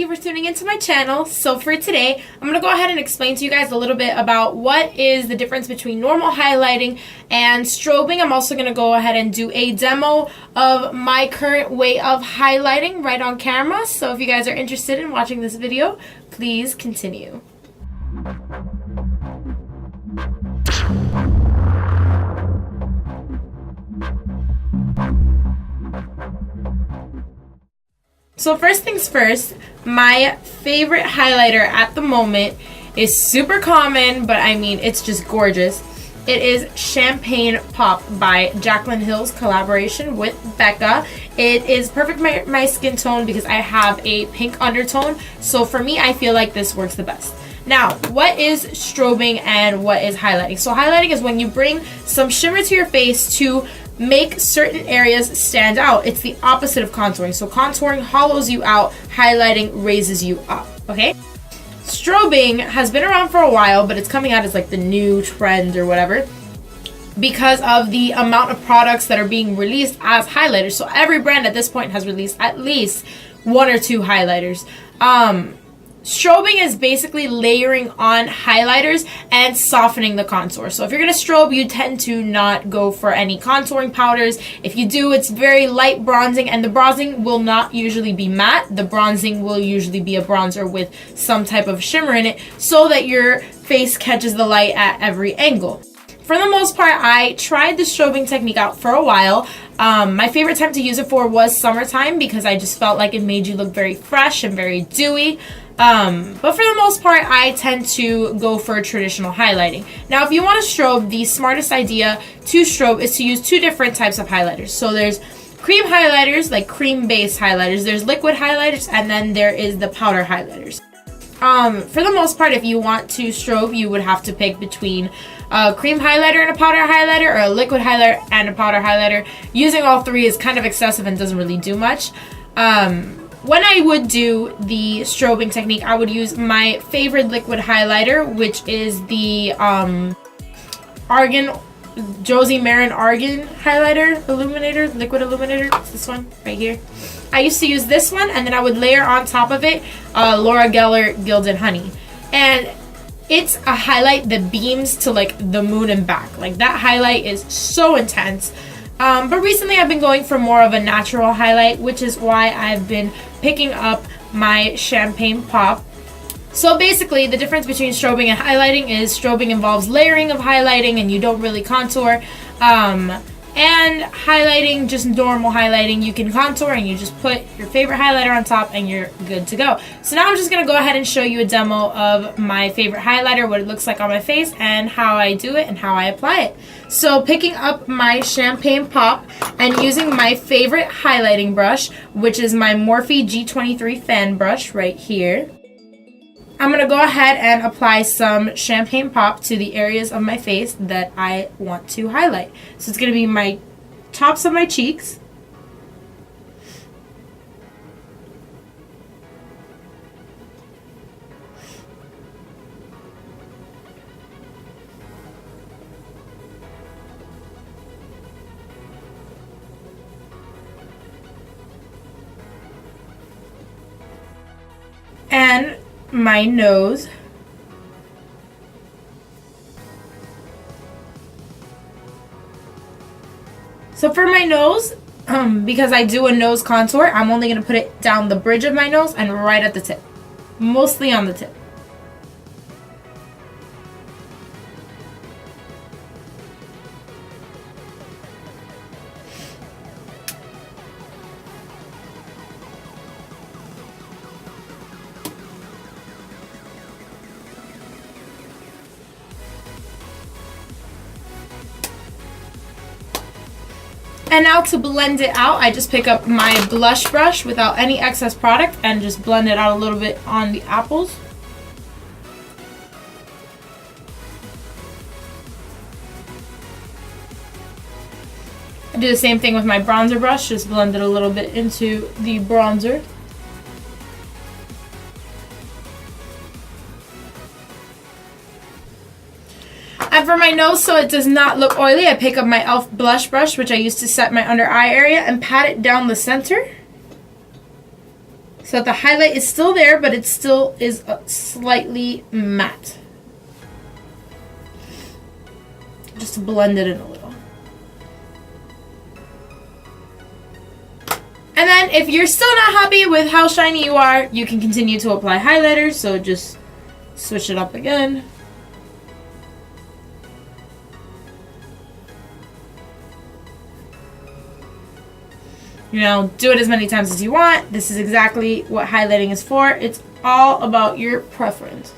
you for tuning into my channel. So for today, I'm going to go ahead and explain to you guys a little bit about what is the difference between normal highlighting and strobing. I'm also going to go ahead and do a demo of my current way of highlighting right on camera. So if you guys are interested in watching this video, please continue. So first things first, my favorite highlighter at the moment is super common, but I mean, it's just gorgeous. It is Champagne Pop by Jaclyn Hill's collaboration with Becca. It is perfect for my skin tone because I have a pink undertone. So for me, I feel like this works the best. Now, what is strobing and what is highlighting? So highlighting is when you bring some shimmer to your face to make certain areas stand out. It's the opposite of contouring. So contouring hollows you out, highlighting raises you up, okay? Strobing has been around for a while, but it's coming out as like the new trend or whatever because of the amount of products that are being released as highlighters. So every brand at this point has released at least one or two highlighters. Strobing is basically layering on highlighters and softening the contour. So if you're going to strobe, you tend to not go for any contouring powders. If you do, it's very light bronzing, and the bronzing will not usually be matte. The bronzing will usually be a bronzer with some type of shimmer in it so that your face catches the light at every angle. For the most part, I tried the strobing technique out for a while. My favorite time to use it for was summertime because I just felt like it made you look very fresh and very dewy. But for the most part, I tend to go for traditional highlighting. Now, if you want to strobe, the smartest idea to strobe is to use two different types of highlighters. So there's cream highlighters, like cream-based highlighters. There's liquid highlighters, and then there is the powder highlighters. For the most part, if you want to strobe, you would have to pick between a cream highlighter and a powder highlighter, or a liquid highlighter and a powder highlighter. Using all three is kind of excessive and doesn't really do much. When I would do the strobing technique, I would use my favorite liquid highlighter, which is the Josie Maran Argan highlighter, liquid illuminator. It's this one right here. I used to use this one, and then I would layer on top of it Laura Geller Gilded Honey. And it's a highlight that beams to like the moon and back. Like, that highlight is so intense. But recently I've been going for more of a natural highlight, which is why I've been picking up my Champagne Pop. So basically, the difference between strobing and highlighting is strobing involves layering of highlighting and you don't really contour. And highlighting, just normal highlighting, you can contour and you just put your favorite highlighter on top and you're good to go. So now I'm just going to go ahead and show you a demo of my favorite highlighter, what it looks like on my face, and how I do it and how I apply it. So picking up my Champagne Pop and using my favorite highlighting brush, which is my Morphe G23 fan brush right here, I'm going to go ahead and apply some Champagne Pop to the areas of my face that I want to highlight. So it's going to be my tops of my cheeks, and my nose, so for my nose, because I do a nose contour, I'm only going to put it down the bridge of my nose and right at the tip, mostly on the tip. And now to blend it out, I just pick up my blush brush without any excess product and just blend it out a little bit on the apples. I do the same thing with my bronzer brush, just blend it a little bit into the bronzer. And for my nose, so it does not look oily, I pick up my e.l.f. blush brush, which I use to set my under eye area, and pat it down the center. so that the highlight is still there, but it still is slightly matte. Just to blend it in a little. And then if you're still not happy with how shiny you are, you can continue to apply highlighter. So just switch it up again. You know, do it as many times as you want. This is exactly what highlighting is for. It's all about your preference.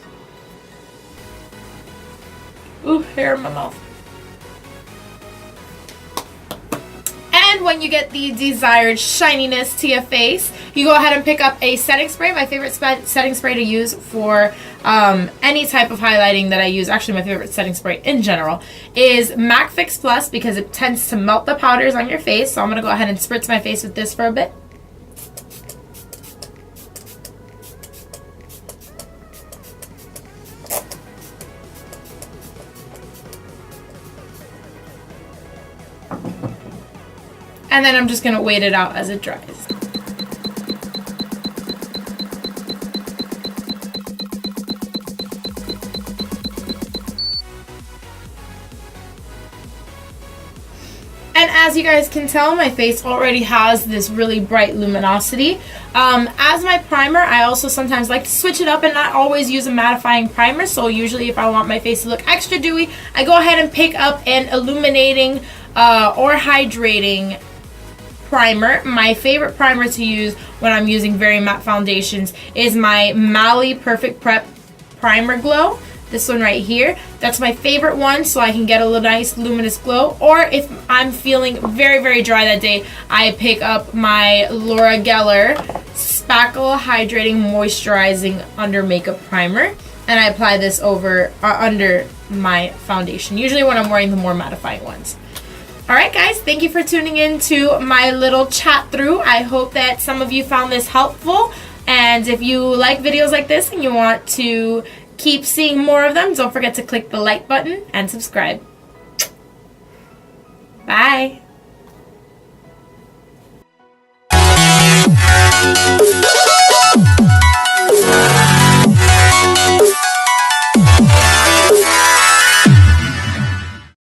Ooh, hair in my mouth. And when you get the desired shininess to your face, you go ahead and pick up a setting spray. My favorite setting spray to use for any type of highlighting that I use, actually my favorite setting spray in general, is MAC Fix Plus, because it tends to melt the powders on your face. So I'm going to go ahead and spritz my face with this for a bit. And then I'm just going to wait it out as it dries. And as you guys can tell, my face already has this really bright luminosity. As my primer, I also sometimes like to switch it up and not always use a mattifying primer. So usually if I want my face to look extra dewy, I go ahead and pick up an illuminating or hydrating primer. My favorite primer to use when I'm using very matte foundations is my Mally Perfect Prep Primer Glow. This one right here. That's my favorite one, so I can get a nice luminous glow. Or if I'm feeling very, very dry that day, I pick up my Laura Geller Spackle Hydrating Moisturizing Under Makeup Primer, and I apply this over under my foundation, usually when I'm wearing the more mattifying ones. Alright guys, thank you for tuning in to my little chat through. I hope that some of you found this helpful, and if you like videos like this and you want to keep seeing more of them, don't forget to click the like button and subscribe. Bye!